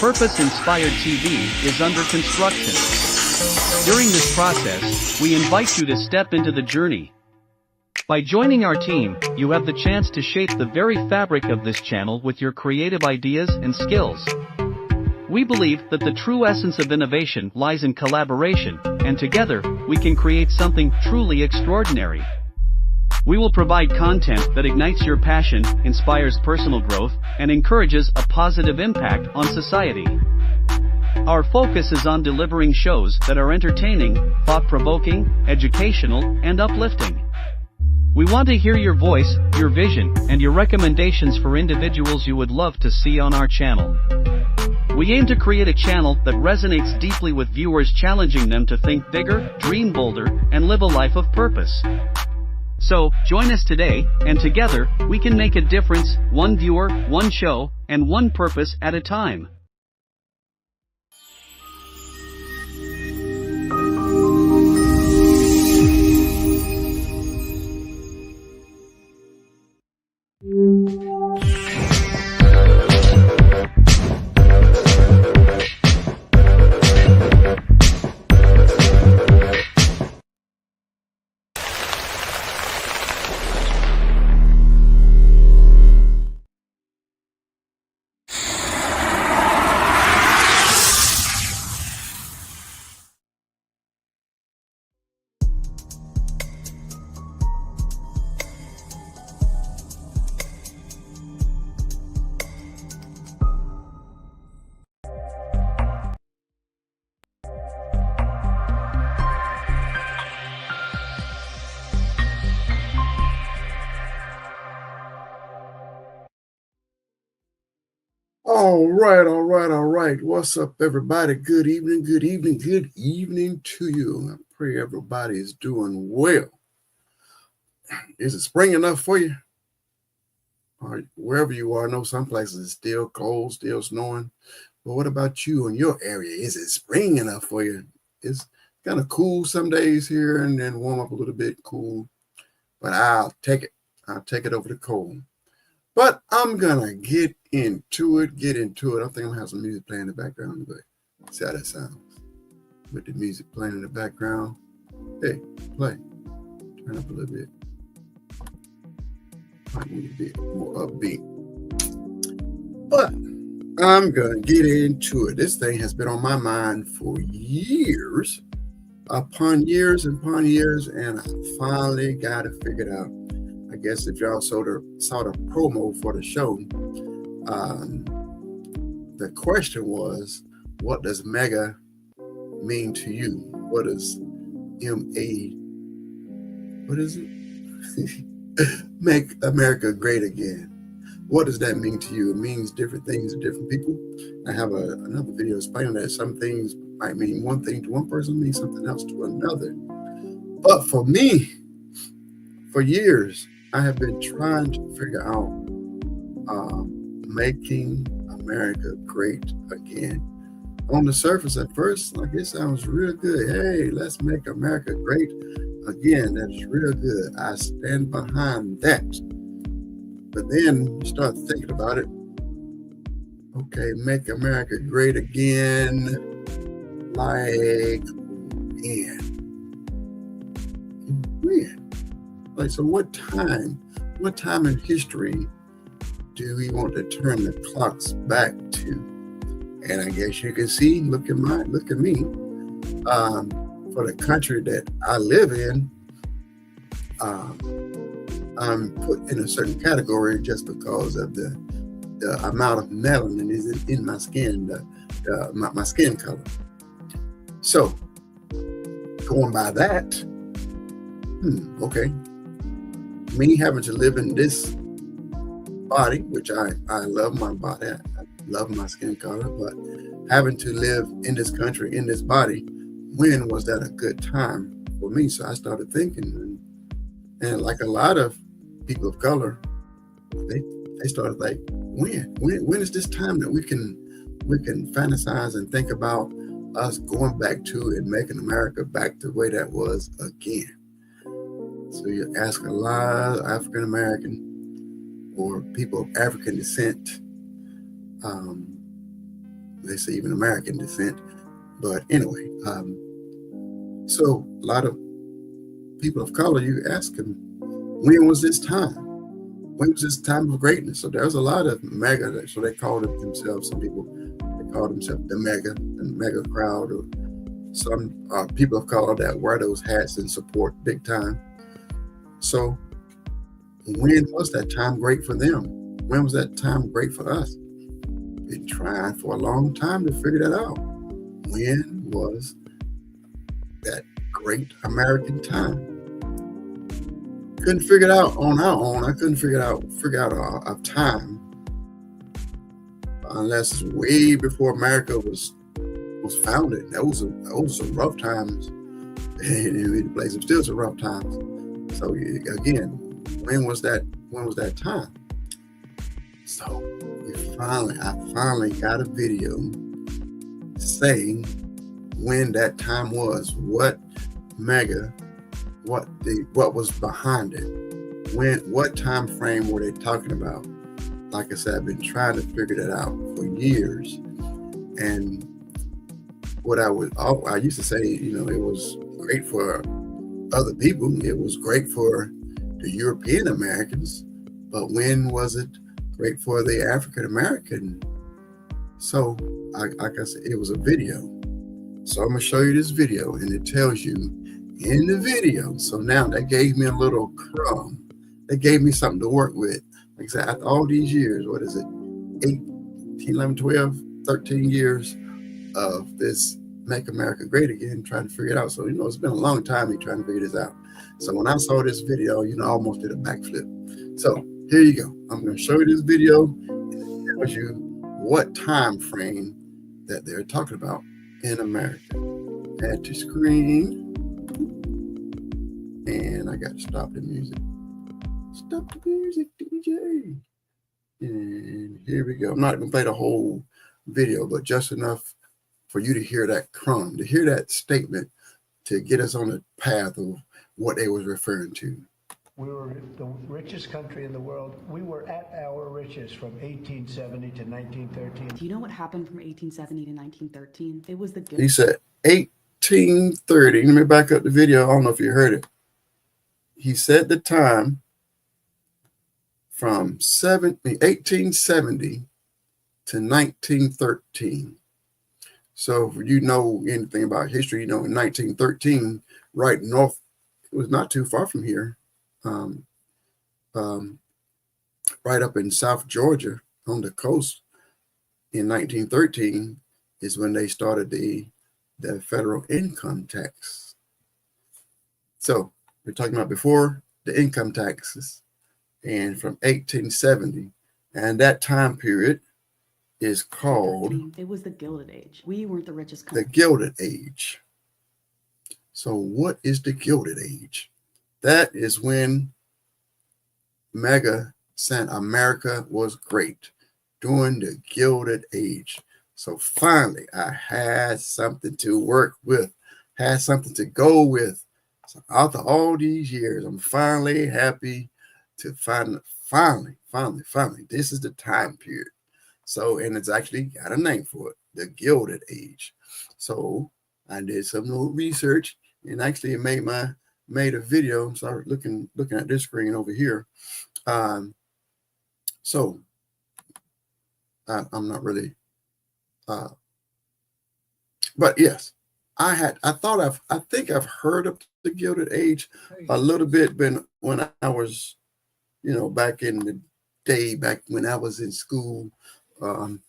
purpose-inspired TV is under construction. During this process, we invite you to step into the journey. By joining our team, you have the chance to shape the very fabric of this channel with your creative ideas and skills. We believe that the true essence of innovation lies in collaboration, and together, we can create something truly extraordinary. We will provide content that ignites your passion, inspires personal growth, and encourages a positive impact on society. Our focus is on delivering shows that are entertaining, thought-provoking, educational, and uplifting. We want to hear your voice, your vision, and your recommendations for individuals you would love to see on our channel. We aim to create a channel that resonates deeply with viewers, challenging them to think bigger, dream bolder, and live a life of purpose. So, join us today, and together, we can make a difference, one viewer, one show, and one purpose at a time. All right. What's up, everybody? Good evening to you. I pray everybody is doing well. Is it spring enough for you? Or wherever you are, I know some places it's still cold, still snowing. But what about you in your area? Is it spring enough for you? It's kind of cool some days here and then warm up a little bit, cool. But I'll take it. I'll take it over the cold. But I'm gonna get into it. I think I'm gonna have some music playing in the background, but see how that sounds. With the music playing in the background. Hey, play. Turn up a little bit. Might need a bit more upbeat. But I'm gonna get into it. This thing has been on my mind for years, upon years, and I finally got it figured out. I guess if y'all saw the promo for the show, the question was, what does MAGA mean to you? What is what is it? Make America Great Again. What does that mean to you? It means different things to different people. I have another video explaining that some things might mean one thing to one person, mean something else to another. But for me, for years, I have been trying to figure out making America great again. On the surface, at first, like it sounds real good. Hey, let's make America great again. That's real good. I stand behind that. But then you start thinking about it. Okay, make America great again. Like when? Like, so what time in history do we want to turn the clocks back to? And I guess you can see, look at me. For the country that I live in, I'm put in a certain category just because of the amount of melanin is in my skin, my skin color. So, going by that, okay. Me having to live in this body, which I love my body, I love my skin color, but having to live in this country, in this body, when was that a good time for me? So I started thinking, and like a lot of people of color, they started like, when is this time that we can fantasize and think about us going back to and making America back the way that was again? So you ask a lot of African American or people of African descent, they say even American descent. But anyway, so a lot of people of color, you ask them, when was this time? When was this time of greatness? So there's a lot of MAGA, so they call themselves, some people, they call themselves the MAGA crowd, or some people of color that wear those hats and support big time. So when was that time great for them? When was that time great for us? Been trying for a long time to figure that out. When was that great American time? Couldn't figure it out on our own. I couldn't figure out a time unless it's way before America was founded. That was some rough times, and the place of still some rough times. So again, when was that time? So I finally got a video saying when that time was, what MAGA, what was behind it, what time frame were they talking about? Like I said, I've been trying to figure that out for years, and what I used to say, it was great for other people, it was great for the European Americans, but when was it great for the African American? So like I said, it was a video. So I'm gonna show you this video, and it tells you in the video. So now that gave me a little crumb. That gave me something to work with. Like I said, after all these years, what is it? 8, 10, 11, 12, 13 years of this Make America Great Again, trying to figure it out. So, it's been a long time me trying to figure this out. So when I saw this video, I almost did a backflip. So here you go. I'm going to show you this video, and it tells you what time frame that they're talking about in America. Add to screen. And I got to stop the music. Stop the music, DJ. And here we go. I'm not going to play the whole video, but just enough for you to hear that crumb, to hear that statement, to get us on the path of what they was referring to. We were the richest country in the world. We were at our richest from 1870 to 1913. Do you know what happened from 1870 to 1913? It was the He said 1830. Let me back up the video. I don't know if you heard it. He said the time from 1870 to 1913. So if you know anything about history, in 1913, right north, it was not too far from here, right up in South Georgia on the coast, in 1913 is when they started the federal income tax. So we're talking about before the income taxes, and from 1870, and that time period is called, it was the Gilded Age. We weren't the richest country. The Gilded Age. So what is the Gilded Age? That is when MAGA said America was great during the Gilded Age. So finally, I had something to work with, had something to go with. So after all these years, I'm finally happy to finally, this is the time period. So, and it's actually got a name for it, the Gilded Age. So I did some little research, and actually it made a video. Started looking at this screen over here. So I'm not really, but yes, I think I've heard of the Gilded Age a little bit, when I was, back in the day, back when I was in school. That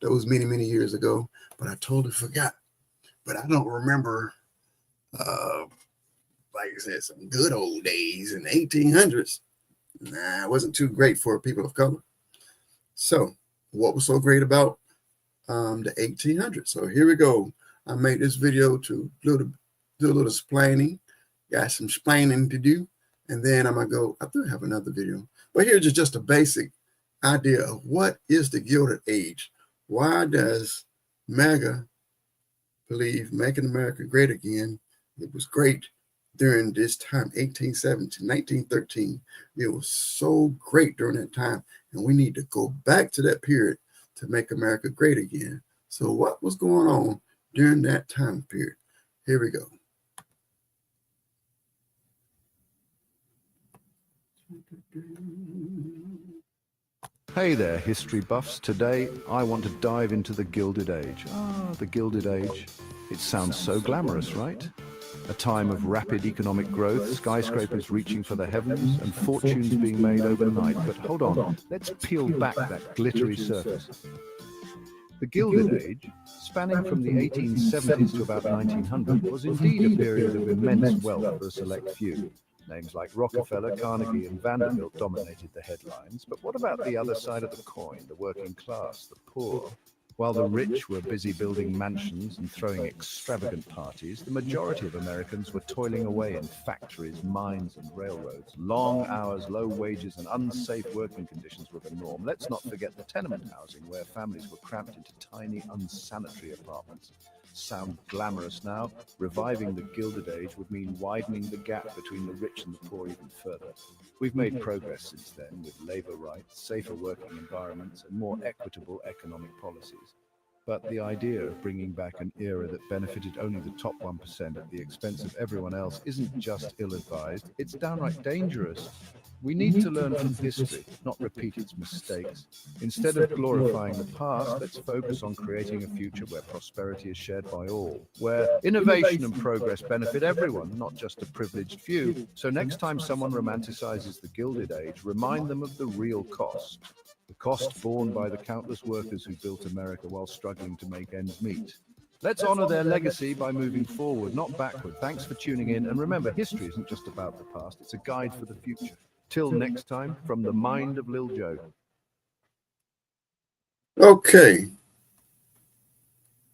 was many, many years ago, but I totally forgot. But I don't remember, like I said, some good old days in the 1800s. Nah, it wasn't too great for people of color. So what was so great about the 1800s? So here we go. I made this video to do a little explaining. Got some explaining to do. And then I'm going to go, I do have another video. But here's just a basic idea of what is the Gilded Age. Why does MAGA believe Making America Great Again? It was great during this time, 1870 to 1913. It was so great during that time. And we need to go back to that period to make America great again. So what was going on during that time period? Here we go. Hey there, history buffs. Today, I want to dive into the Gilded Age. Ah, the Gilded Age. It sounds so glamorous, right? A time of rapid economic growth, skyscrapers reaching for the heavens, and fortunes being made overnight. But hold on, let's peel back that glittery surface. The Gilded Age, spanning from the 1870s to about 1900, was indeed a period of immense wealth for a select few. Names like Rockefeller, Carnegie, and Vanderbilt dominated the headlines. But what about the other side of the coin, the working class, the poor? While the rich were busy building mansions and throwing extravagant parties, the majority of Americans were toiling away in factories, mines, and railroads. Long hours, low wages, and unsafe working conditions were the norm. Let's not forget the tenement housing, where families were cramped into tiny, unsanitary apartments. Sound glamorous now? Reviving the Gilded Age would mean widening the gap between the rich and the poor even further. We've made progress since then with labor rights, safer working environments, and more equitable economic policies. But the idea of bringing back an era that benefited only the top 1% at the expense of everyone else isn't just ill-advised, it's downright dangerous. We need to learn from history, not repeat its mistakes. Instead of glorifying the past, let's focus on creating a future where prosperity is shared by all, where innovation and progress benefit everyone, not just a privileged few. So next time someone romanticizes the Gilded Age, remind them of the real cost. The cost borne by the countless workers who built America while struggling to make ends meet. Let's honor their legacy by moving forward, not backward. Thanks for tuning in. And remember, history isn't just about the past, it's a guide for the future. Till next time, from the mind of Lil Joe. Okay.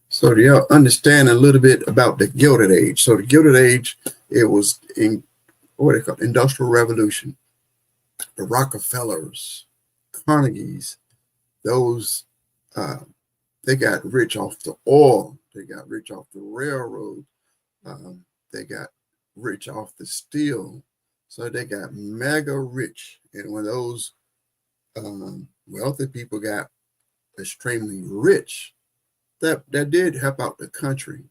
So do y'all understand a little bit about the Gilded Age? So the Gilded Age, it was in what they call Industrial Revolution. The Rockefellers, Carnegies, those they got rich off the oil. They got rich off the railroad. They got rich off the steel. So they got mega rich. And when those wealthy people got extremely rich, that did help out the country.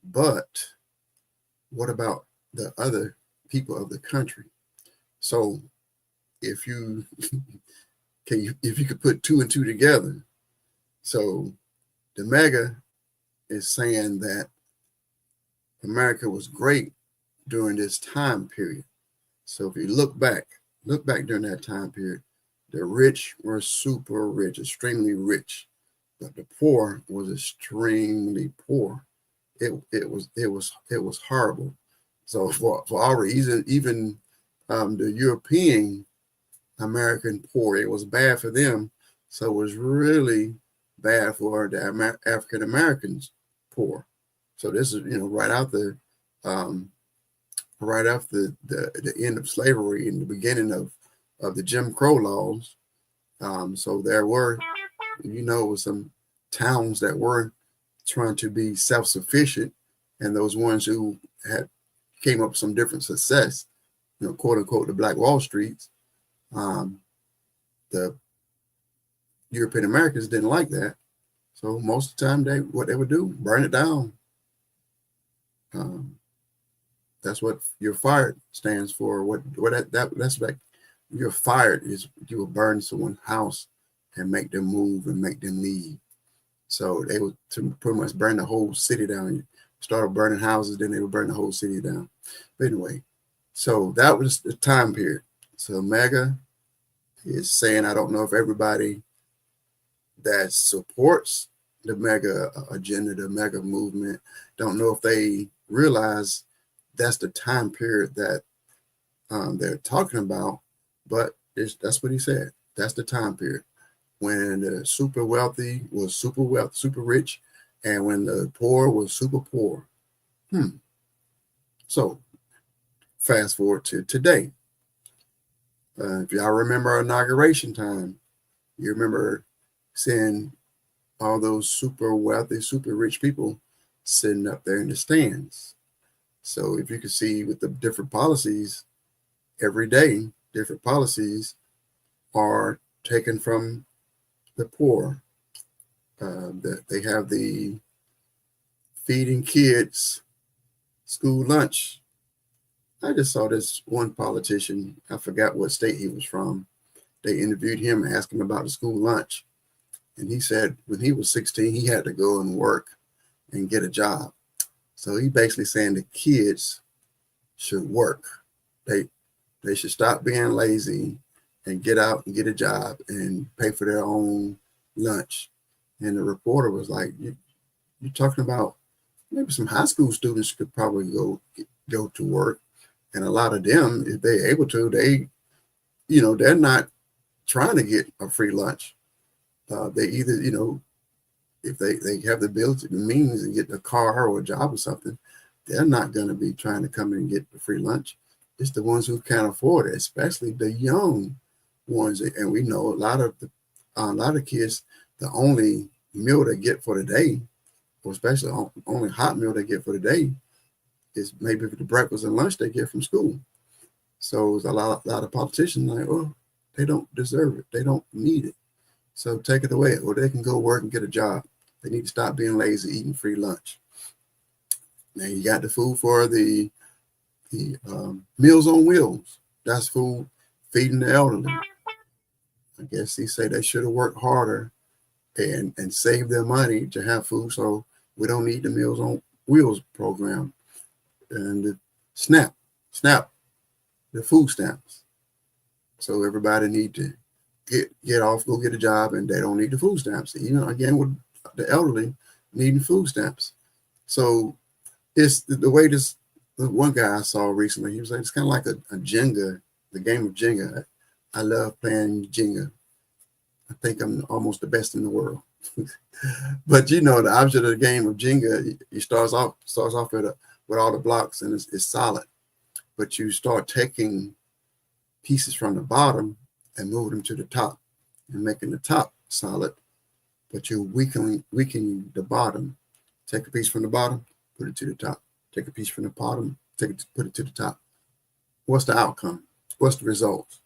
But what about the other people of the country? So if you if you could put two and two together, so the MAGA is saying that America was great during this time period. So if you look back during that time period, the rich were super rich, extremely rich, but the poor was extremely poor. It was horrible. So for our reason, even the European American poor, it was bad for them. So it was really bad for the African Americans poor. So this is right after the end of slavery and the beginning of the Jim Crow laws. So there were some towns that were trying to be self-sufficient, and those ones who had came up with some different success, quote unquote, the Black Wall Streets. The European Americans didn't like that, so most of the time what they would do, burn it down. That's what you're fired stands for. That's like you're fired is you will burn someone's house and make them move and make them leave. So they would pretty much burn the whole city down. Started burning houses, then they would burn the whole city down. But anyway, so that was the time period. So MAGA is saying, I don't know if everybody that supports the MAGA agenda, the MAGA movement, don't know if they realize that's the time period that they're talking about, but that's what he said. That's the time period when the super wealthy was super rich, and when the poor was super poor. So fast forward to today. If y'all remember our inauguration time, you remember seeing all those super wealthy, super rich people sitting up there in the stands. So if you could see with the different policies, every day, different policies are taken from the poor. that they have the feeding kids school lunch. I just saw this one politician, I forgot what state he was from. They interviewed him and asked him about the school lunch. And he said when he was 16, he had to go and work and get a job. So he basically saying the kids should work. They should stop being lazy and get out and get a job and pay for their own lunch. And the reporter was like, you're talking about maybe some high school students could probably go to work. And a lot of them, if they're able to, they're not trying to get a free lunch. They either, if they have the ability, the means, and get a car or a job or something, they're not going to be trying to come in and get the free lunch. It's the ones who can't afford it, especially the young ones. And we know a lot of kids, the only meal they get for the day, or especially only hot meal they get for the day, is maybe the breakfast and lunch they get from school. So it's a lot of politicians like, oh, they don't deserve it. They don't need it. So take it away, or they can go work and get a job. They need to stop being lazy, eating free lunch. Now you got the food for the Meals on Wheels. That's food feeding the elderly. I guess he say they should have worked harder and saved their money to have food, so we don't need the Meals on Wheels program. And the SNAP, the food stamps. So everybody need to get off, go get a job, and they don't need the food stamps. Again, with the elderly needing food stamps. So it's the way the one guy I saw recently, he was like, it's kind of like a Jenga, the game of Jenga. I love playing Jenga. I think I'm almost the best in the world. But the object of the game of Jenga, it starts off with all the blocks, and it's solid. But you start taking pieces from the bottom and move them to the top and making the top solid, but you're weakening the bottom. Take a piece from the bottom, put it to the top. Take a piece from the bottom, put it to the top. What's the outcome? What's the result?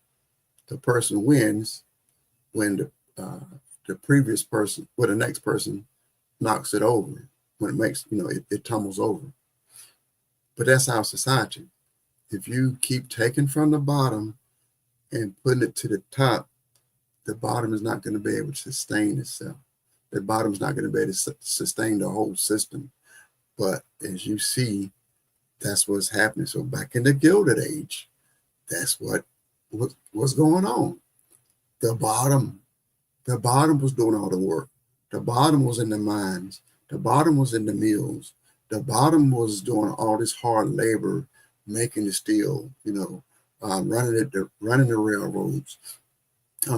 The person wins when the previous person, or the next person, knocks it over. When it makes, it tumbles over. But that's our society. If you keep taking from the bottom and putting it to the top, the bottom is not going to be able to sustain itself. The bottom is not going to be able to sustain the whole system. But as you see, that's what's happening. So back in the Gilded Age, that's what's going on. The bottom was doing all the work. The bottom was in the mines. The bottom was in the mills. The bottom was doing all this hard labor, making the steel, running the railroads,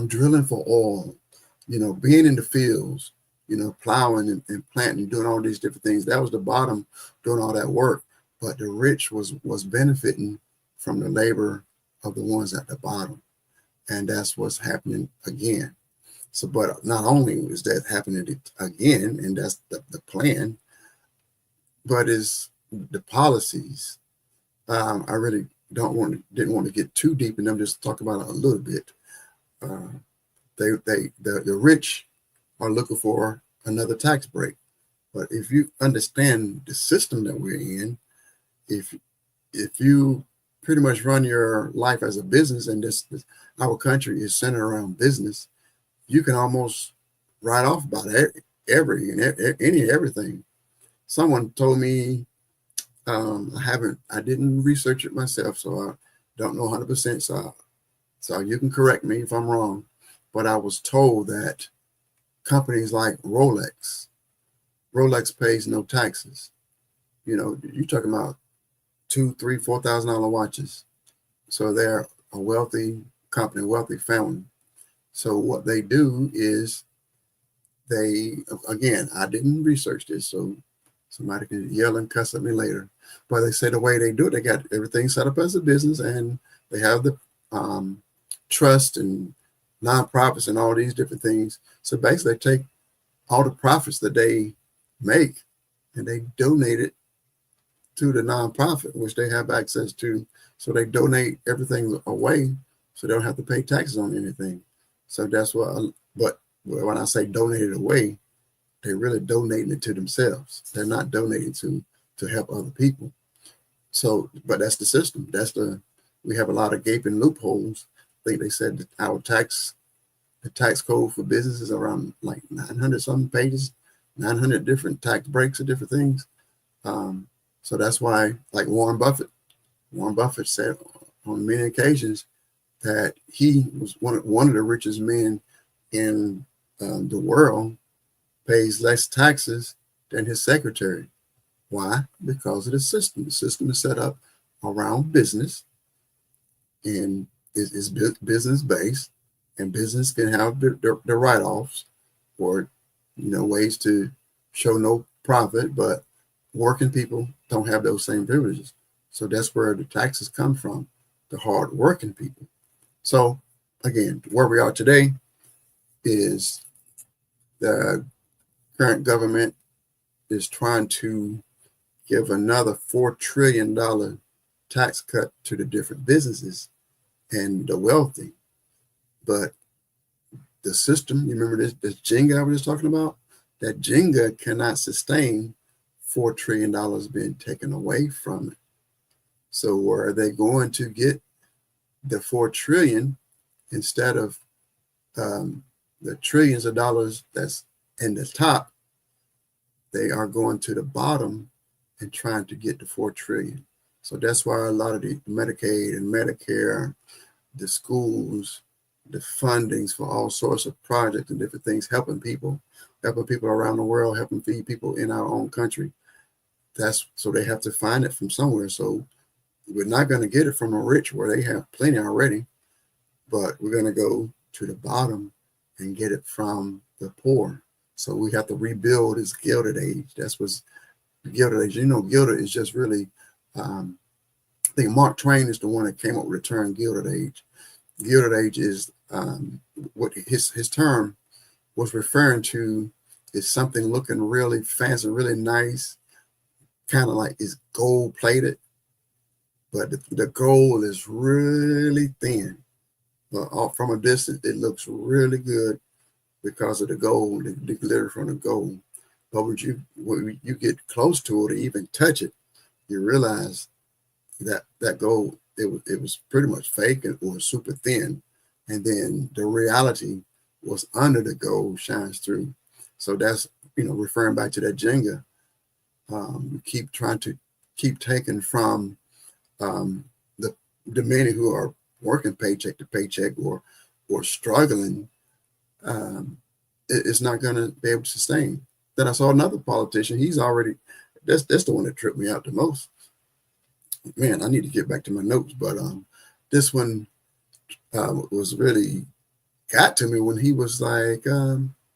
drilling for oil, being in the fields, plowing and planting, doing all these different things. That was the bottom doing all that work. But the rich was benefiting from the labor of the ones at the bottom. And that's what's happening again. So, but not only is that happening again, and that's the plan, but is the policies. I really didn't want to get too deep in them, just talk about it a little bit. The rich are looking for another tax break. But if you understand the system that we're in, if you pretty much run your life as a business, and our country is centered around business, you can almost write off about everything. Someone told me, I didn't research it myself, so I don't know 100%. So you can correct me if I'm wrong, but I was told that companies like Rolex pays no taxes. You're talking about $2,000, $3,000, $4,000 watches. So they're a wealthy company, wealthy family. So what they do is again, I didn't research this, so somebody can yell and cuss at me later. But they say the way they do it, they got everything set up as a business, and they have the trust and nonprofits and all these different things. So basically, they take all the profits that they make and they donate it to the nonprofit, which they have access to. So they donate everything away, so they don't have to pay taxes on anything. So that's what. But when I say donate it away, they're really donating it to themselves. They're not donating to help other people. So, but that's the system. We have a lot of gaping loopholes. I think they said that the tax code for business is around like 900 something pages, 900 different tax breaks or different things. So that's why, like Warren Buffett said on many occasions that he was one of the richest men in the world, pays less taxes than his secretary. Why? Because of the system. The system is set up around business and is business based, and business can have the write-offs or ways to show no profit, but working people don't have those same privileges. So that's where the taxes come from, the hard working people. So again, where we are today is the current government is trying to give another $4 trillion tax cut to the different businesses and the wealthy. But the system, you remember this Jenga I was just talking about? That Jenga cannot sustain $4 trillion being taken away from it. So where are they going to get the 4 trillion instead of the trillions of dollars that's in the top? They are going to the bottom and trying to get the 4 trillion. So that's why a lot of the Medicaid and Medicare, the schools, the fundings for all sorts of projects and different things, helping people around the world, helping feed people in our own country. So they have to find it from somewhere. So we're not going to get it from the rich where they have plenty already, but we're going to go to the bottom and get it from the poor. So we have to rebuild this Gilded Age. That's what's the Gilded Age. Gilded is just really, I think Mark Twain is the one that came up with the term Gilded Age. Gilded Age is what his term was referring to, is something looking really fancy, really nice, kind of like it's gold plated, but the gold is really thin. From a distance, it looks really good because of the gold, the glitter from the gold. But when you get close to it or even touch it, you realize that gold, it was pretty much fake or super thin. And then the reality was under the gold shines through. So that's, referring back to that Jenga. We keep trying to keep taking from the many who are working paycheck to paycheck or struggling. It's not going to be able to sustain. Then I saw another politician. He's already, that's the one that tripped me out the most. Man, I need to get back to my notes, but this one was really got to me when he was like,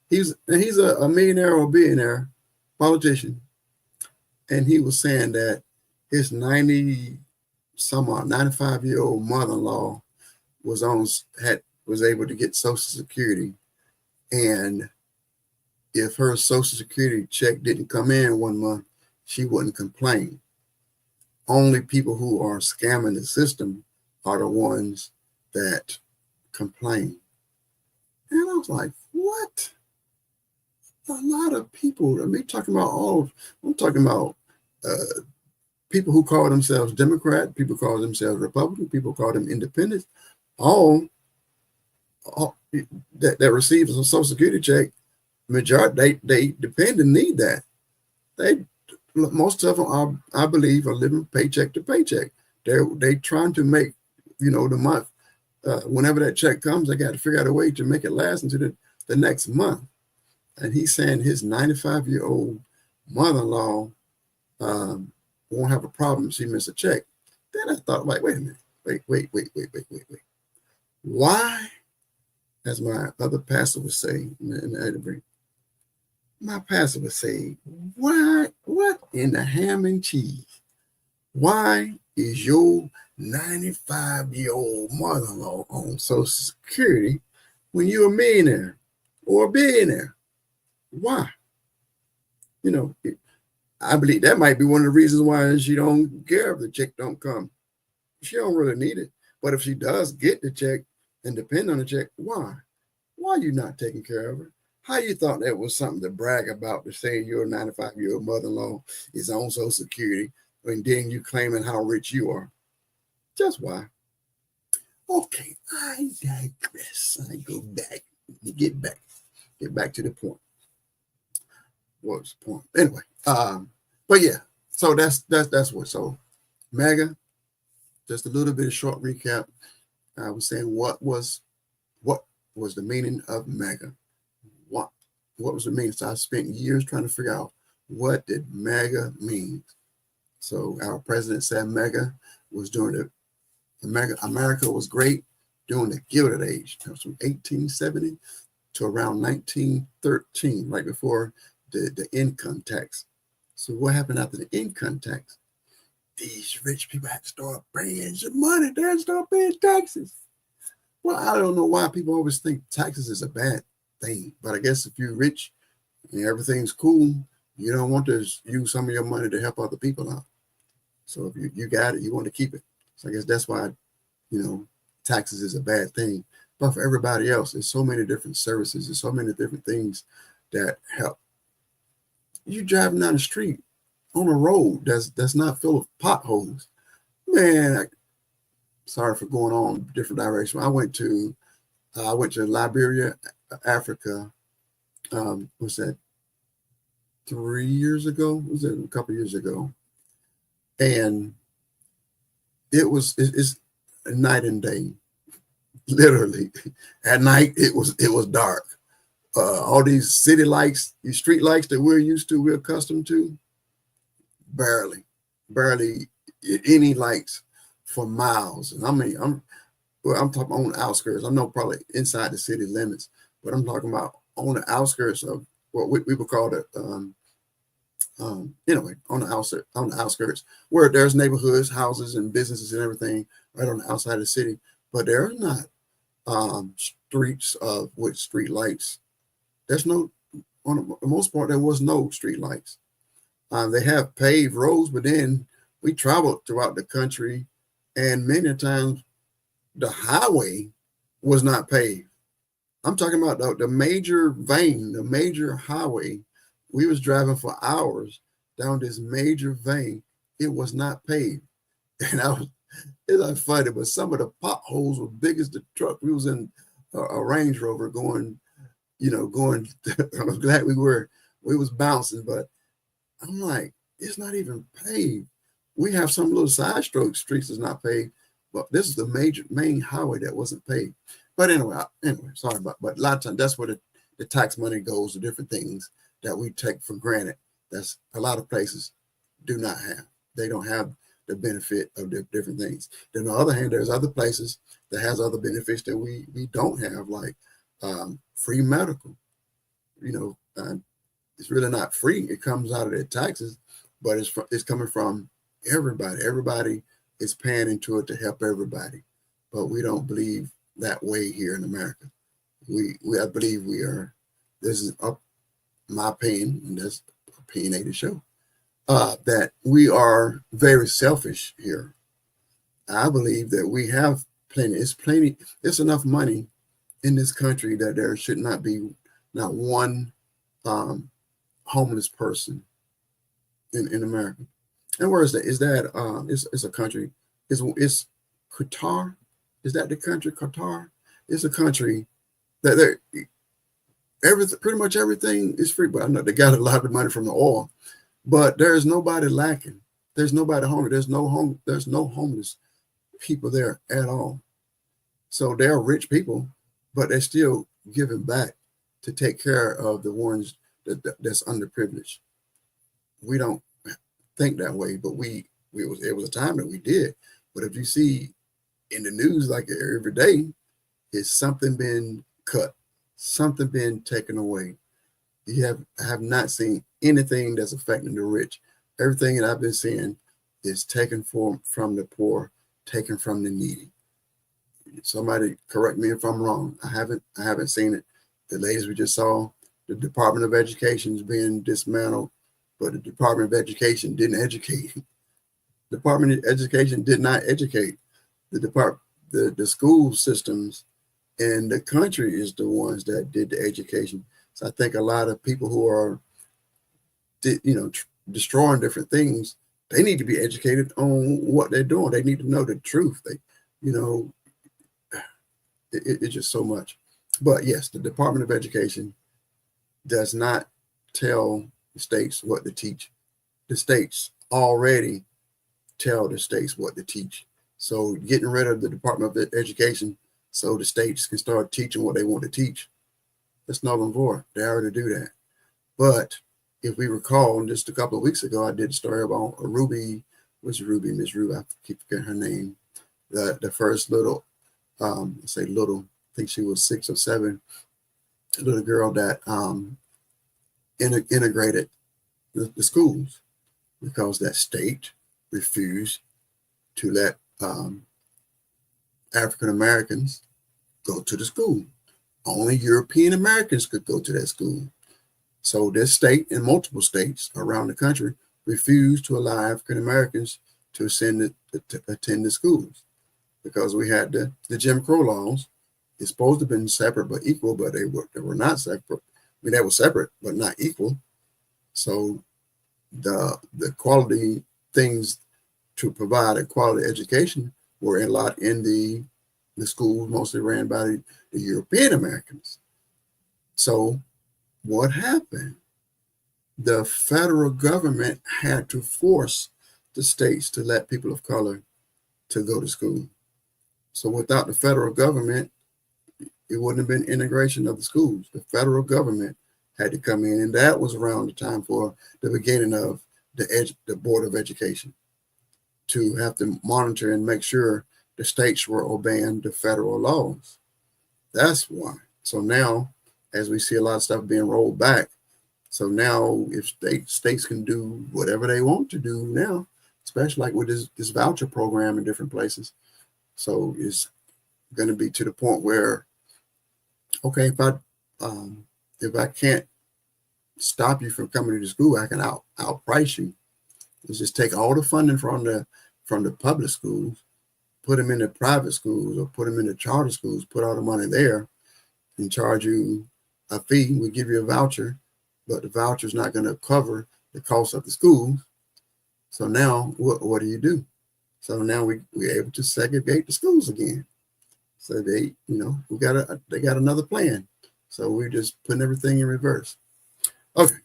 he's a millionaire or billionaire politician, and he was saying that his 95-year-old mother-in-law was able to get Social Security, and if her Social Security check didn't come in one month, she wouldn't complain. Only people who are scamming the system are the ones that complain. And I was like, what? A lot of people, I'm talking about people who call themselves Democrat, people call themselves Republican, people call them independents, all that receives a Social Security check, majority, they depend and need that. Most of them I believe are living paycheck to paycheck. They trying to make, the month. Whenever that check comes, they got to figure out a way to make it last into the next month. And he's saying his 95-year-old mother-in-law won't have a problem if she misses a check. Then I thought, like, wait a minute. Wait. Why, as my other pastor would say in Edinburgh, my pastor would say, what in the ham and cheese? Why is your 95-year-old mother-in-law on Social Security when you're a millionaire or a billionaire? Why? I believe that might be one of the reasons why she don't care if the check don't come. She don't really need it. But if she does get the check and depend on the check, why? Why are you not taking care of her? How you thought that was something to brag about, to say your 95-year-old mother-in-law is on Social Security, and then you claiming how rich you are? Just why? Okay, I digress. I go back. Get back to the point. What was the point? Anyway, but yeah, so that's what. So MAGA, just a little bit of short recap. I was saying what was the meaning of MAGA? What was the meaning? So I spent years trying to figure out what did MAGA mean. So our president said MAGA was during America was great during the Gilded Age. That was from 1870 to around 1913, right before the income tax. So what happened after the income tax? These rich people had to start paying some money. They had to start paying taxes. Well, I don't know why people always think taxes is a bad thing, but I guess if you're rich and everything's cool, you don't want to use some of your money to help other people out. So if you got it, you want to keep it. So I guess that's why, taxes is a bad thing. But for everybody else, there's so many different services, there's so many different things that help. You driving down the street on a road that's not full of potholes. Man, sorry for going on different direction. I went to Liberia, Africa. Was that 3 years ago? Was it a couple of years ago? And it's night and day. Literally, at night it was dark. All these city lights, these street lights that we're accustomed to, barely any lights for miles. And I mean, I'm talking on the outskirts. I know probably inside the city limits, but I'm talking about on the outskirts of what we would call it. Anyway, on the outskirts where there's neighborhoods, houses, and businesses and everything right on the outside of the city, but there are not streets with street lights. There's no, on the most part, there was no street lights. They have paved roads, but then we traveled throughout the country, and many times the highway was not paved. I'm talking about the major vein, the major highway. We was driving for hours down this major vein. It was not paved. And it's not funny, but some of the potholes were big as the truck. We was in a Range Rover going, I'm glad we was bouncing, but I'm like, it's not even paved. We have some little side streets that's not paved, but this is the main highway that wasn't paved. But anyway, sorry but a lot of times that's where the tax money goes to different things that we take for granted. That's a lot of places do not have. They don't have the benefit of the different things. Then on the other hand, there's other places that has other benefits that we don't have, like free medical. It's really not free. It comes out of their taxes, but it's coming from everybody. Everybody is paying into it to help everybody. But we don't believe that way here in America. I believe we are. This is my opinion, and that's opinionated show. That we are very selfish here. I believe that we have plenty. It's enough money in this country that there should not be not one homeless person in America. And where is that? Is that it's a country? It's Qatar? Is that the country? Qatar? It's a country that pretty much everything is free. But I know they got a lot of money from the oil. But there is nobody lacking. There's nobody hungry. There's no homeless people there at all. So they're rich people, but they're still giving back to take care of the ones that's underprivileged. We don't think that way, but it was a time that we did. But if you see in the news like every day, it's something been cut, something been taken away. I have not seen anything that's affecting the rich. Everything that I've been seeing is taken from the poor, taken from the needy. Somebody correct me if I'm wrong. I haven't seen it. The ladies we just saw, the Department of Education is being dismantled, but the Department of Education didn't educate. The Department of Education did not educate. The school systems and the country is the ones that did the education. So I think a lot of people who are, destroying different things, they need to be educated on what they're doing. They need to know the truth. You know, it's just so much. But yes, the Department of Education does not tell the states what to teach. The states already tell the states what to teach. So getting rid of the Department of Education so the states can start teaching what they want to teach, that's null and void. They already do that. But if we recall, just a couple of weeks ago, I did a story about Ruby, Miss Ruby, I keep forgetting her name. The first little, I think she was 6 or 7, little girl that integrated the schools because that state refused to let African Americans go to the school. Only European Americans could go to that school. So this state and multiple states around the country refused to allow African Americans to attend the schools because we had the Jim Crow laws. It's supposed to have been separate but equal, but they were not separate. I mean, they were separate but not equal. So the quality things to provide a quality education were a lot in the schools mostly ran by the European Americans. So what happened? The federal government had to force the states to let people of color to go to school. So without the federal government, it wouldn't have been integration of the schools. The federal government had to come in, and that was around the time for the beginning of the Board of Education to have to monitor and make sure the states were obeying the federal laws. That's why. So now, as we see a lot of stuff being rolled back, so now if states can do whatever they want to do now, especially like with this voucher program in different places. So it's going to be to the point where, okay, if I can't stop you from coming to school, I can outprice you. Let's just take all the funding from the public schools, put them in the private schools or put them in the charter schools, put all the money there and charge you a fee. We give you a voucher, but the voucher is not going to cover the cost of the schools. So now what do? So now we're able to segregate the schools again. So they got another plan. So we're just putting everything in reverse. Okay,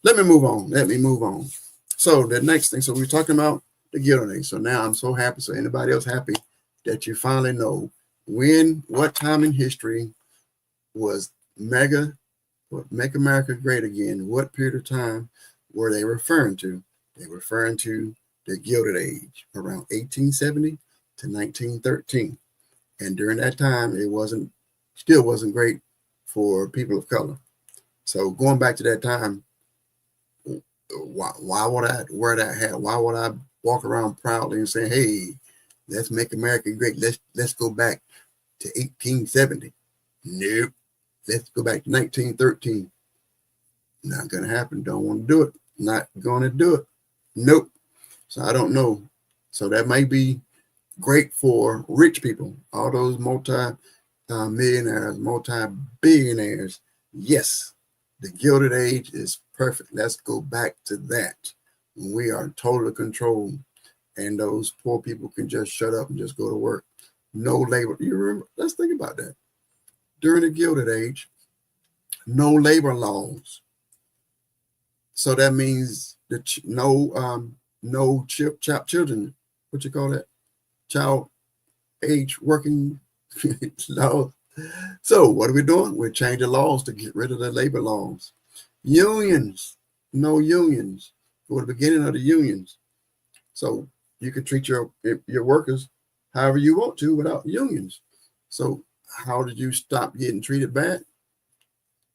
let me move on. So the next thing, so we're talking about the Gilded Age. So now I'm so happy. So anybody else happy that you finally know what time in history was MAGA, Make America Great Again? What period of time were they referring to? They were referring to the Gilded Age around 1870 to 1913. And during that time, it still wasn't great for people of color. So going back to that time, why would I wear that hat? Why would I walk around proudly and say, "Hey, let's make America great. Let's go back to 1870." Nope. Let's go back to 1913. Not gonna happen. Don't want to do it. Not gonna do it. Nope. So I don't know. So that may be great for rich people, all those multi-millionaires, multi-billionaires. Yes, the Gilded Age is perfect. Let's go back to that. We are in total control, and those poor people can just shut up and just go to work. No labor. You remember? Let's think about that. During the Gilded Age, no labor laws. So that means no children. What you call that? Child age working laws. So what are we doing? We're changing laws to get rid of the labor laws. Unions, no unions. For the beginning of the unions. So you can treat your workers however you want to without unions. So how did you stop getting treated bad?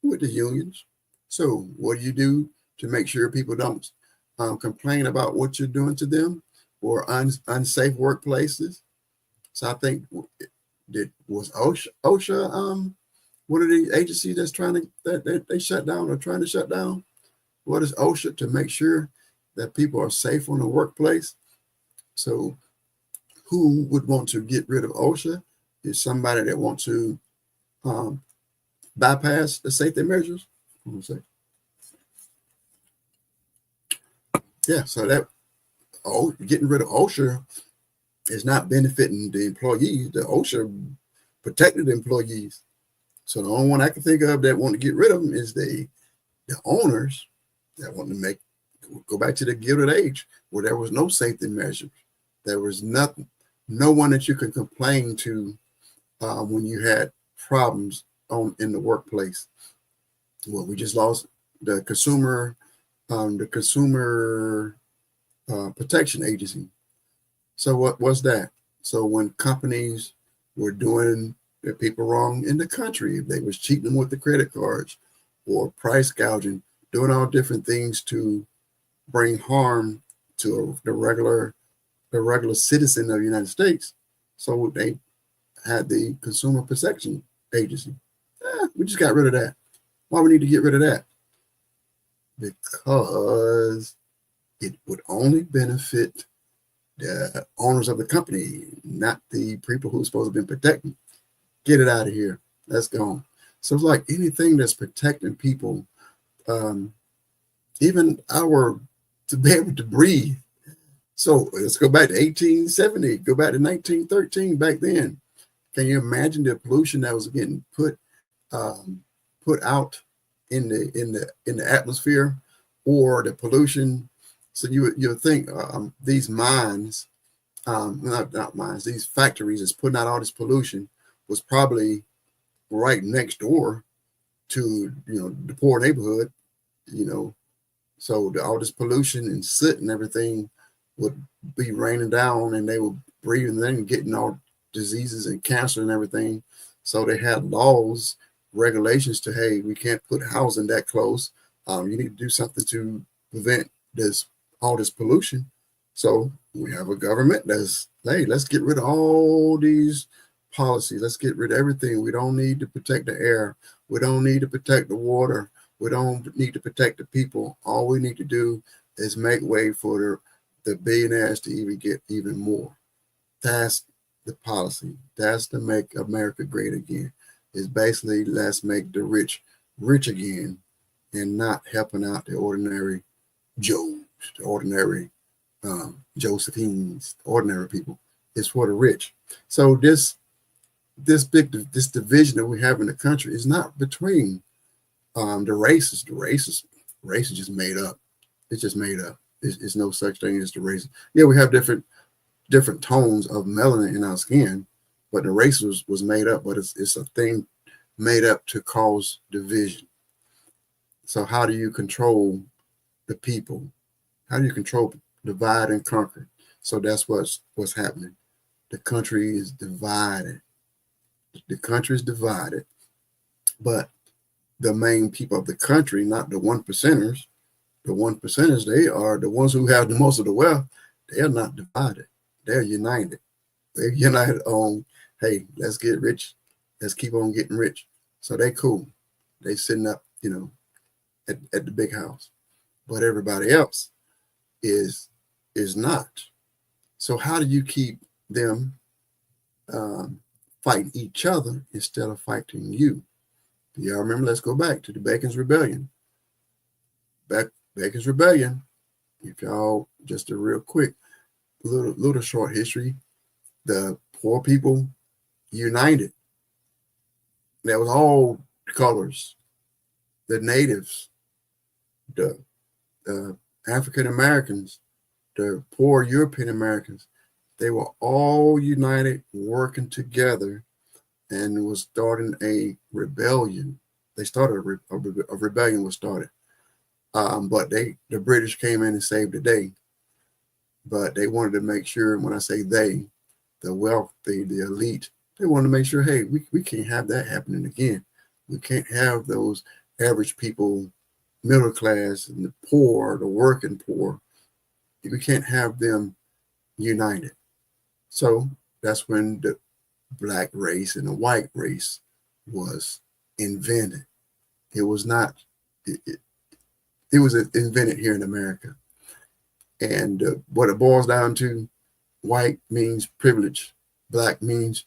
With the unions. So what do you do to make sure people don't complain about what you're doing to them or unsafe workplaces? So I think was OSHA one of the agencies that's they shut down or trying to shut down? What is OSHA to make sure that people are safe on the workplace? So who would want to get rid of OSHA? Is somebody that wants to bypass the safety measures? One sec. Yeah, so that getting rid of OSHA is not benefiting the employees. The OSHA protected the employees. So the only one I can think of that want to get rid of them is the owners that want to go back to the Gilded Age, where there was no safety measures. There was nothing, no one that you could complain to when you had problems in the workplace. Well, we just lost the consumer protection agency. So what was that? So when companies were doing their people wrong in the country, if they was cheating them with the credit cards or price gouging, doing all different things to bring harm to the regular citizen of the United States. So they had the Consumer Protection Agency. We just got rid of that. Why we need to get rid of that? Because it would only benefit the owners of the company, not the people who are supposed to be protecting. Get it out of here. That's gone. So it's like anything that's protecting people, even to be able to breathe. So let's go back to 1870, go back to 1913. Back then, can you imagine the pollution that was getting put out in the atmosphere, or the pollution? So you would think these mines, not mines, these factories that's putting out all this pollution was probably right next door to the poor neighborhood, so all this pollution and soot and everything would be raining down, and they were breathing in and getting all diseases and cancer and everything. So they had laws, regulations to, hey, we can't put housing that close. You need to do something to prevent all this pollution. So we have a government that's, hey, let's get rid of all these policies. Let's get rid of everything. We don't need to protect the air. We don't need to protect the water. We don't need to protect the people. All we need to do is make way for the billionaires to even get even more. That's the policy. That's to make America great again. It's basically, let's make the rich again, and not helping out the ordinary Joes, the ordinary Josephines, ordinary people. It's for the rich. So this division that we have in the country is not between the races. The race is just made up. It's just made up. It's no such thing as the race. Yeah, we have different tones of melanin in our skin, but the race was made up. But it's a thing made up to cause division. So how do you control the people? How do you control, divide and conquer? So that's what's happening. The country is divided. The country is divided, but the main people of the country, not the 1%ers. The 1%ers, they are the ones who have the most of the wealth. They are not divided. They're united. They're united on, hey, let's get rich. Let's keep on getting rich. So they cool. They sitting up, at the big house. But everybody else is not. So how do you keep them fighting each other instead of fighting you? Y'all remember? Let's go back to the Bacon's Rebellion. Bacon's Rebellion. If y'all, just a real quick, little short history. The poor people united. That was all colors. The natives, the African Americans, the poor European Americans, they were all united, working together, and was starting a rebellion. They started a rebellion was started. But the British came in and saved the day. But they wanted to make sure, when I say they, the wealthy, the elite, they wanted to make sure, hey, we can't have that happening again. We can't have those average people, middle class, and the poor, the working poor. We can't have them united. So that's when the black race and the white race was invented. It was not, it was invented here in America. And what it boils down to, white means privilege. Black means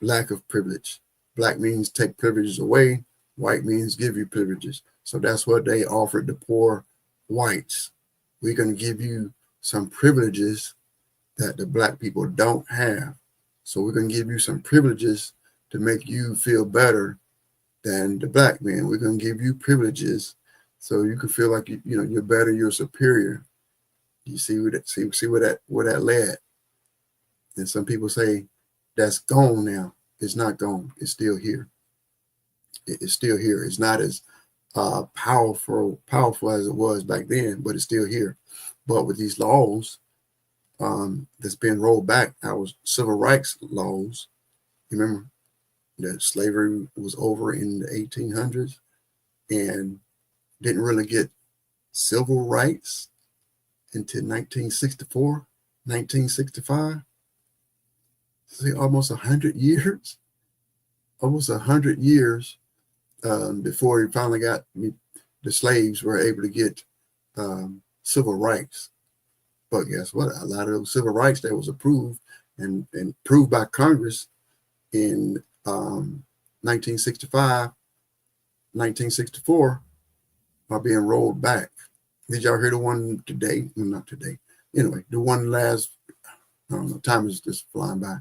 lack of privilege. Black means take privileges away. White means give you privileges. So that's what they offered the poor whites. We're going to give you some privileges that the black people don't have. So we're going to give you some privileges to make you feel better than the black man. We're going to give you privileges so you can feel like you're better, you're superior. You see where that led. And some people say that's gone now. It's not gone. It's still here. It's still here. It's not as powerful as it was back then, but it's still here. But with these laws that's being rolled back, our civil rights laws, remember that slavery was over in the 1800s and didn't really get civil rights until 1964, 1965. See, almost 100 years, before we finally got the slaves were able to get civil rights. But guess what? A lot of those civil rights that was approved and approved by Congress in 1965, 1964 are being rolled back. Did y'all hear the one today? Well, not today. Anyway, the one last, I don't know, time is just flying by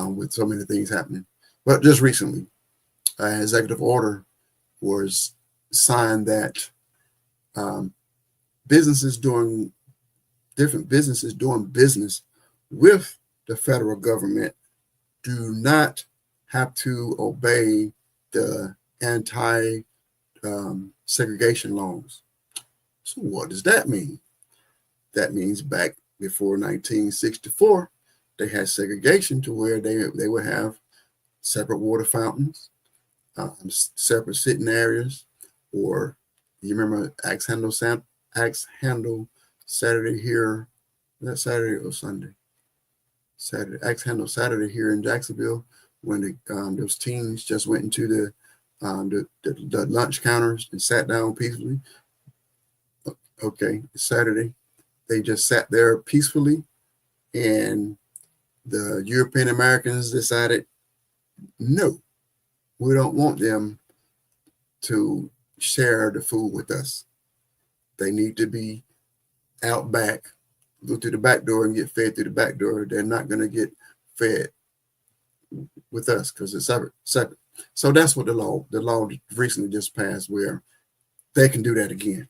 with so many things happening. But just recently, an executive order was signed that different businesses doing business with the federal government do not have to obey the anti-segregation laws. So what does that mean? That means back before 1964, they had segregation to where they would have separate water fountains, separate sitting areas, or you remember Axe Handle Saturday here, that Saturday or Sunday? Saturday, Axe Handle Saturday here in Jacksonville, when those teens just went into the lunch counters and sat down peacefully. Okay, Saturday, they just sat there peacefully, and the European Americans decided, no, we don't want them to share the food with us. They need to be out back, go through the back door and get fed through the back door. They're not going to get fed with us because it's separate. So that's what the law recently just passed, where they can do that again.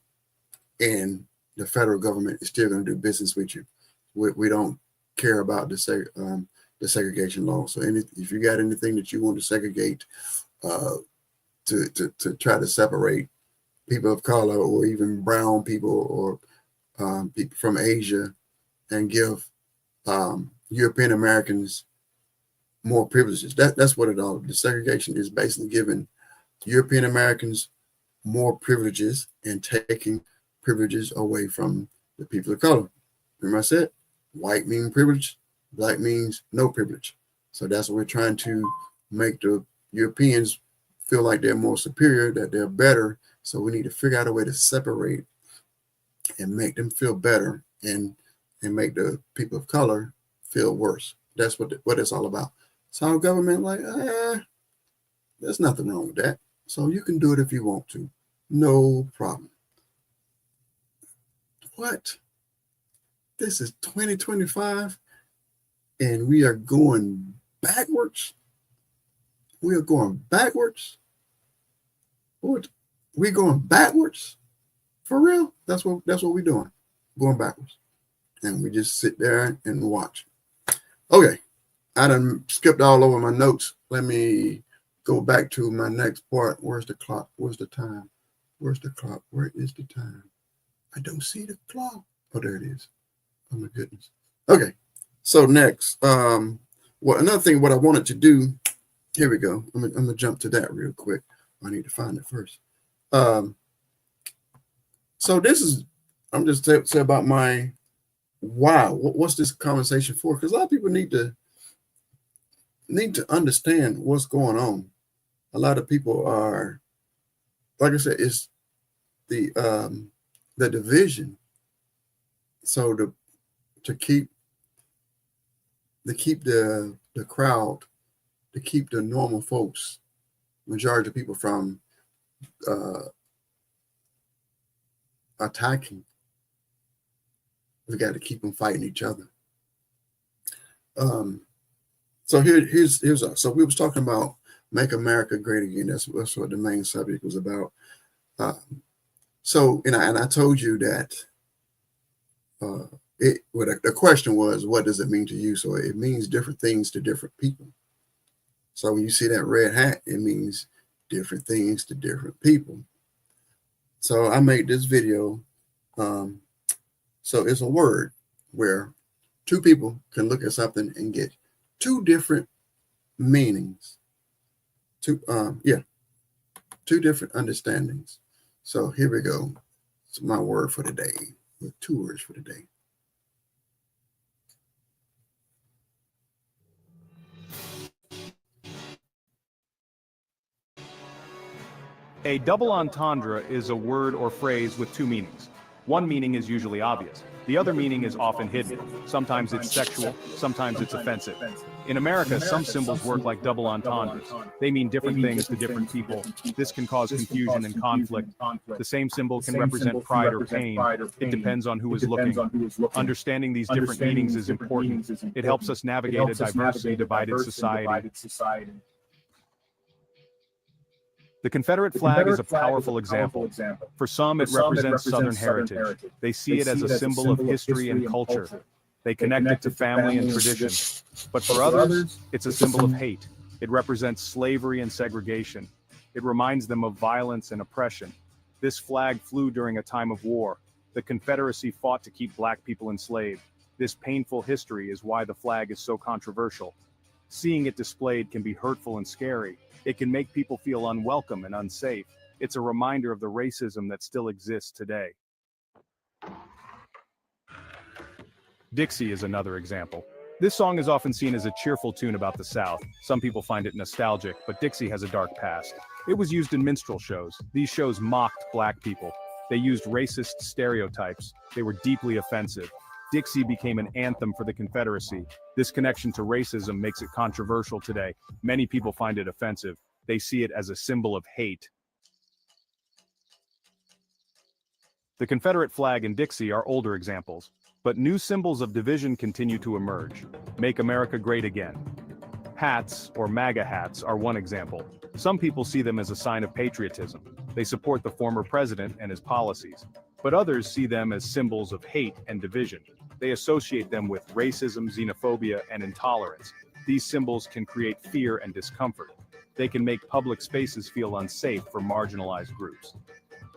And the federal government is still going to do business with you. We don't care about the segregation law. So if you got anything that you want to segregate to try to separate people of color or even brown people or people from Asia and give European Americans more privileges. That's what it all. The segregation is basically giving European Americans more privileges and taking privileges away from the people of color. Remember I said, white means privilege, black means no privilege. So that's what we're trying to make the Europeans feel like they're more superior, that they're better. So we need to figure out a way to separate and make them feel better and make the people of color feel worse. That's what it's all about. So our government there's nothing wrong with that. So you can do it if you want to. No problem. What? This is 2025 and we are going backwards? We are going backwards? What? We're going backwards? For real? That's what we're doing. Going backwards. And we just sit there and watch. Okay. I done skipped all over my notes. Let me go back to my next part. Where's the clock? Where's the time? Where's the clock? Where is the time? I don't see the clock. Oh, there it is. Oh my goodness. Okay. So next, another thing, what I wanted to do, here we go. I'm gonna jump to that real quick. I need to find it first. So this is, I'm just say about my why. What's this conversation for? Because a lot of people need to understand what's going on. A lot of people are, like I said, it's the division. So to keep the crowd, to keep the normal folks, majority of people from attacking, we got to keep them fighting each other. So so we was talking about Make America Great Again. That's what the main subject was about. And I told you that the question was, what does it mean to you? So it means different things to different people. So when you see that red hat, it means different things to different people. So I made this video. So it's a word where two people can look at something and get two different meanings. Two different understandings. So here we go. It's my word for the day. Two words for the day. A double entendre is a word or phrase with two meanings. One meaning is usually obvious. The other meaning is often hidden. Sometimes it's sexual, sometimes it's offensive. In America, some symbols work like double entendres. They mean different things to different people. This can cause confusion and conflict. The same symbol can represent pride or pain. It depends on who is looking. Understanding these different meanings is important. It helps us navigate a diversity divided society. The Confederate flag is a powerful example. For some, it represents Southern heritage. They see it as a symbol of history and culture. They connect it to family and tradition. But for others, it's a symbol of hate. It represents slavery and segregation. It reminds them of violence and oppression. This flag flew during a time of war. The Confederacy fought to keep black people enslaved. This painful history is why the flag is so controversial. Seeing it displayed can be hurtful and scary. It can make people feel unwelcome and unsafe. It's a reminder of the racism that still exists today. Dixie is another example. This song is often seen as a cheerful tune about the South. Some people find it nostalgic, but Dixie has a dark past. It was used in minstrel shows. These shows mocked black people. They used racist stereotypes. They were deeply offensive. Dixie became an anthem for the Confederacy. This connection to racism makes it controversial today. Many people find it offensive. They see it as a symbol of hate. The Confederate flag and Dixie are older examples, but new symbols of division continue to emerge. Make America Great Again. Hats, or MAGA hats, are one example. Some people see them as a sign of patriotism. They support the former president and his policies. But others see them as symbols of hate and division. They associate them with racism, xenophobia, and intolerance. These symbols can create fear and discomfort. They can make public spaces feel unsafe for marginalized groups.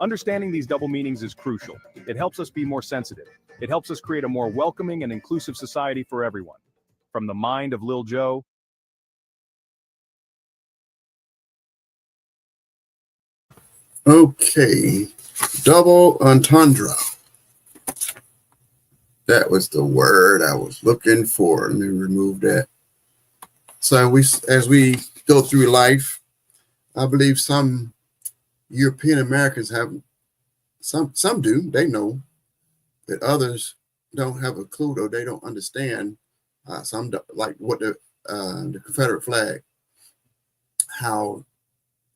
Understanding these double meanings is crucial. It helps us be more sensitive. It helps us create a more welcoming and inclusive society for everyone. From the mind of Lil Joe. Okay, double entendre. That was the word I was looking for. Let me remove that. So as we go through life, I believe some European Americans have, some do, they know, but others don't have a clue, or they don't understand. Some like what the Confederate flag, how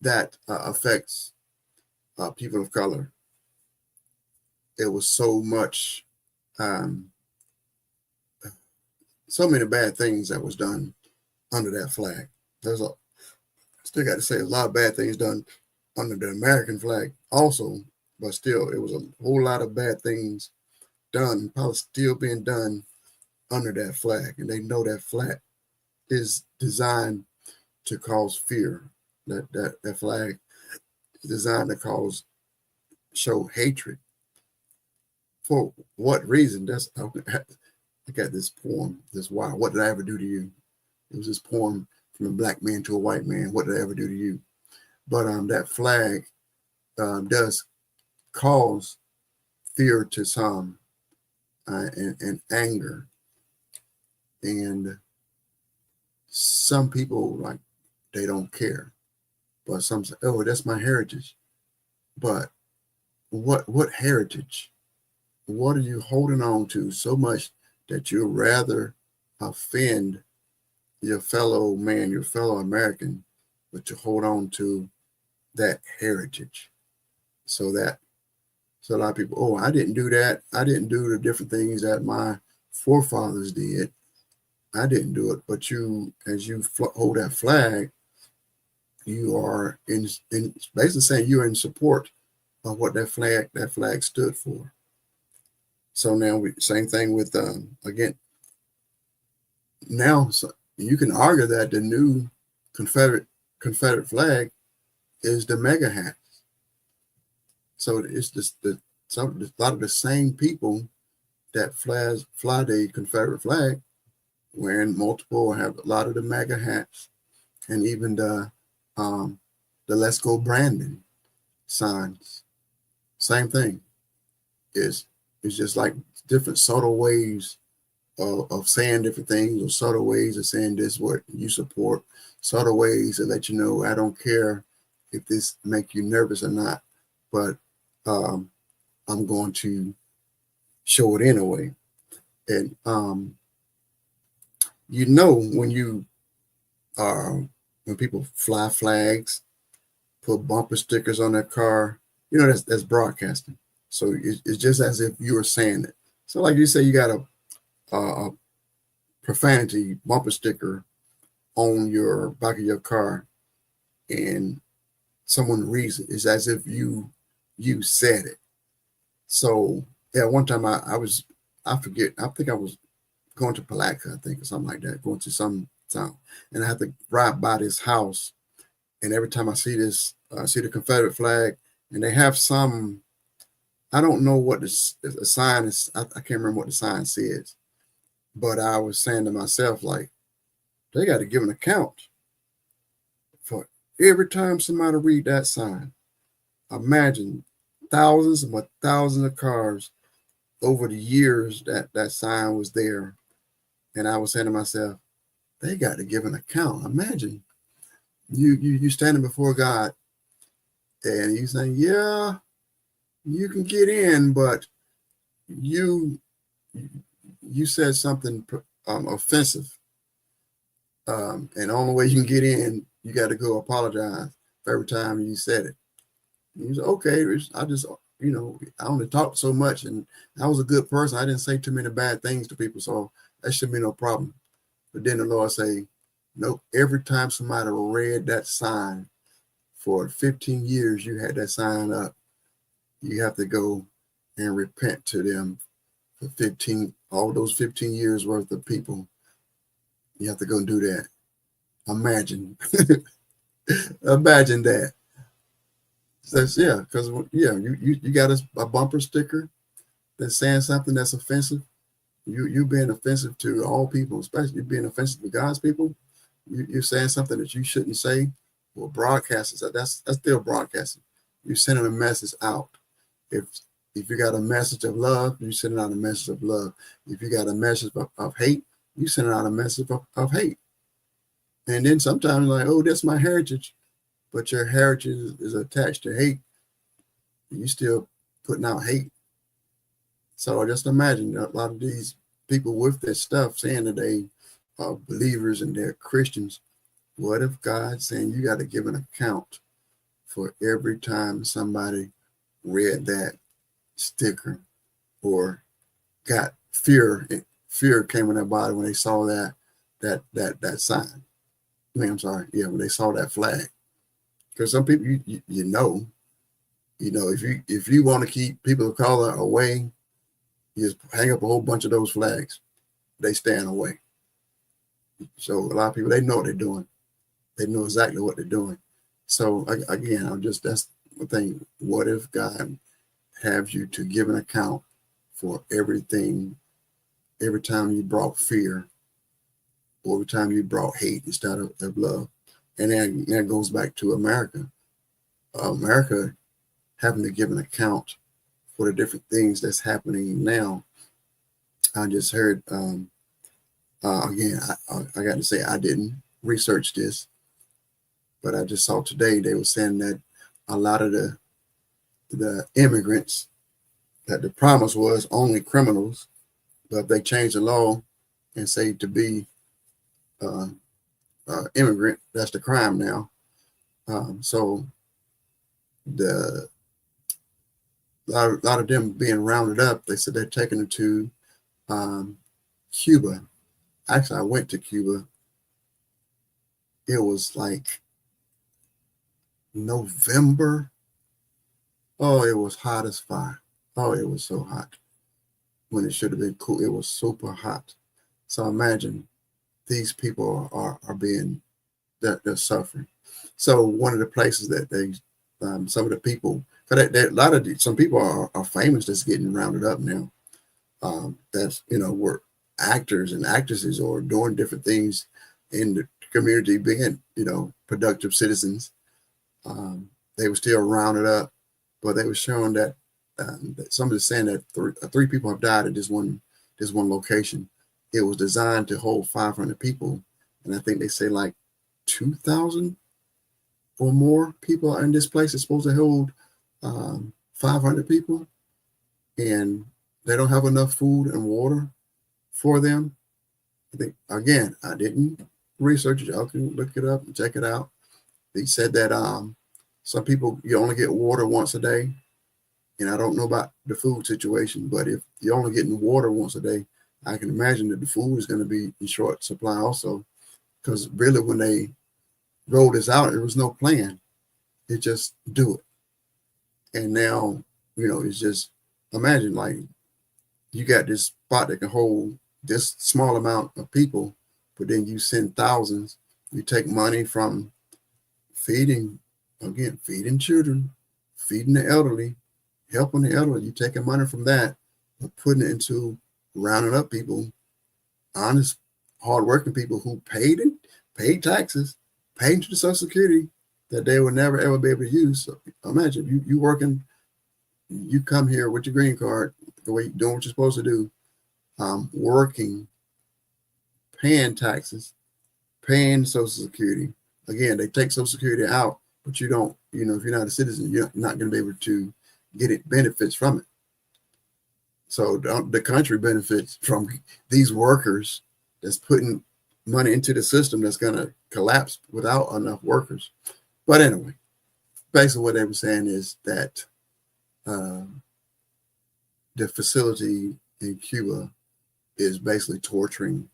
that affects people of color. It was so much, so many bad things that was done under that flag. Still got to say, a lot of bad things done under the American flag also, but still, it was a whole lot of bad things done, probably still being done under that flag. And they know that flag is designed to cause fear. That flag is designed to show hatred. For what reason? I got this poem, wow, what did I ever do to you? It was this poem from a black man to a white man. What did I ever do to you? But that flag does cause fear to some, and anger. And some people, like, they don't care. But some say, oh, that's my heritage. But what heritage? What are you holding on to so much that you'd rather offend your fellow man, your fellow American, but to hold on to that heritage? So that So a lot of people, oh, I didn't do that. I didn't do the different things that my forefathers did. I didn't do it. But you, as you hold that flag, you are in basically saying you're in support of what that flag stood for. So now same thing with again. Now you can argue that the new Confederate flag is the MAGA hat. So it's just a lot of the same people that fly the Confederate flag wearing multiple, have a lot of the MAGA hats, and even the Let's Go Brandon signs. Same thing. It's just like different subtle ways of saying different things, or subtle ways of saying this what you support, subtle ways to let you know I don't care if this make you nervous or not, but I'm going to show it anyway. And you know, when people fly flags, put bumper stickers on their car, you know, that's broadcasting. So it's just as if you were saying it. So like you say, you got a profanity bumper sticker on your back of your car, and someone reads it. It's as if you said it. So yeah, one time I forget, I think I was going to Palatka, I think, or something like that, going to some town, and I had to ride by this house, and every time I see this, I see the Confederate flag, and they have some, I don't know what the sign is, I can't remember what the sign says, but I was saying to myself, like, they got to give an account for every time somebody read that sign. Imagine thousands and thousands of cars over the years that sign was there. And I was saying to myself, they got to give an account. Imagine you standing before God and you saying, yeah, you can get in, but you said something offensive. And the only way you can get in, you got to go apologize for every time you said it. And you say, okay, I just, I only talked so much, and I was a good person. I didn't say too many bad things to people, so that shouldn't be no problem. But then the Lord say, nope, every time somebody read that sign for 15 years, you had that sign up, you have to go and repent to them for all those 15 years worth of people. You have to go and do that. Imagine. Imagine that. That's, yeah, because you got a bumper sticker that's saying something that's offensive. You being offensive to all people, especially you being offensive to God's people. You're saying something that you shouldn't say. Well, broadcasting, that's still broadcasting. You're sending a message out. If you got a message of love, you're sending out a message of love. If you got a message of hate, you're sending out a message of hate. And then sometimes like, oh, that's my heritage, but your heritage is attached to hate. You still putting out hate. So just imagine a lot of these people with this stuff saying that they are believers and they're Christians. What if God's saying you got to give an account for every time somebody read that sticker or got fear came in their body when they saw that sign. I mean, I'm sorry. Yeah, when they saw that flag. Because some people, you know, if you want to keep people of color away, you just hang up a whole bunch of those flags. They stand away. So a lot of people, they know what they're doing. They know exactly what they're doing. So again, that's the thing. What if God has you to give an account for everything, every time you brought fear, or every time you brought hate instead of love? And then that goes back to America. America having to give an account for the different things that's happening now. I just heard, again, I got to say, I didn't research this, but I just saw today they were saying that a lot of the immigrants, that the promise was only criminals, but they changed the law and say to be immigrant, that's the crime now. So the lot of them being rounded up. They said they're taking them to Cuba. Actually, I went to Cuba. It was like November. Oh, it was hot as fire. Oh, it was so hot when it should have been cool. It was super hot. So imagine these people are being, they're suffering. So one of the places that they, some of the people, some people are famous that's getting rounded up now. That's, were actors and actresses or doing different things in the community, being, productive citizens. They were still rounded up, but they were showing that somebody saying that three people have died at this one location. It was designed to hold 500 people, and I think they say like 2,000 or more people in this place. It's supposed to hold 500 people, and they don't have enough food and water for them. I think, again, I didn't research it. Y'all can look it up and check it out. They said that some people, you only get water once a day. And I don't know about the food situation, but if you're only getting water once a day, I can imagine that the food is going to be in short supply also. Because really, when they rolled this out, there was no plan. It just do it. And now, it's just, imagine like you got this spot that can hold this small amount of people, but then you send thousands. You take money from feeding children, feeding the elderly, helping the elderly. You taking money from that, but putting it into rounding up people, honest, hardworking people who paid taxes, paid into the Social Security that they would never ever be able to use. So imagine you working, you come here with your green card, the way you're doing what you're supposed to do, working, paying taxes, paying Social Security. Again, they take Social Security out, but you don't, if you're not a citizen, you're not going to be able to get it benefits from it. So the country benefits from these workers that's putting money into the system that's going to collapse without enough workers. But anyway, basically what they were saying is that the facility in Cuba is basically torturing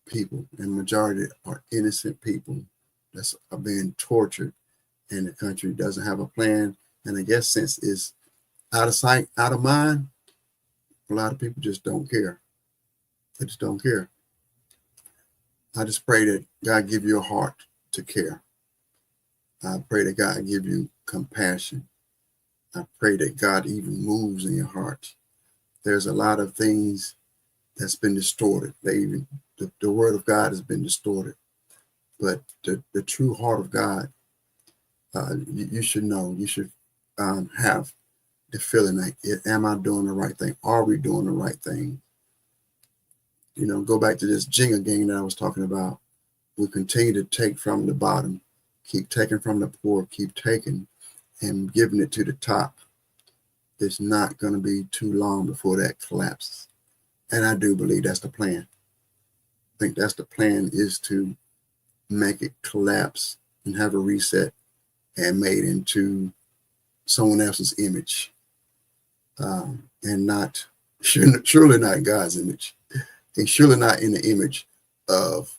people, and majority are innocent people that are being tortured, and the country doesn't have a plan. And I guess since it's out of sight, out of mind, a lot of people just don't care. They just don't care. I just pray that God give you a heart to care. I pray that God give you compassion. I pray that God even moves in your heart. There's a lot of things that's been distorted. The word of God has been distorted. But the true heart of God, you should know. You should have the feeling like, am I doing the right thing? Are we doing the right thing? Go back to this Jenga game that I was talking about. We continue to take from the bottom, keep taking from the poor, keep taking and giving it to the top. It's not going to be too long before that collapses. And I do believe that's the plan. I think that's the plan, is to make it collapse and have a reset and made into someone else's image, and not surely not God's image, and surely not in the image of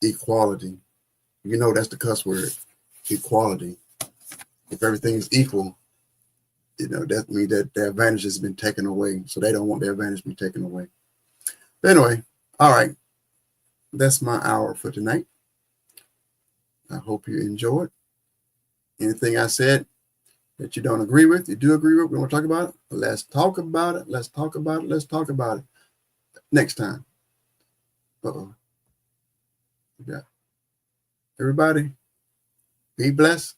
equality. That's the cuss word, equality. If everything is equal, that means that their advantage has been taken away. So they don't want their advantage to be taken away. But anyway, all right, that's my hour for tonight. I hope you enjoyed. Anything I said that you don't agree with, you do agree with, we want to talk about it. Let's talk about it. Let's talk about it. Let's talk about it next time. Yeah. Everybody, be blessed.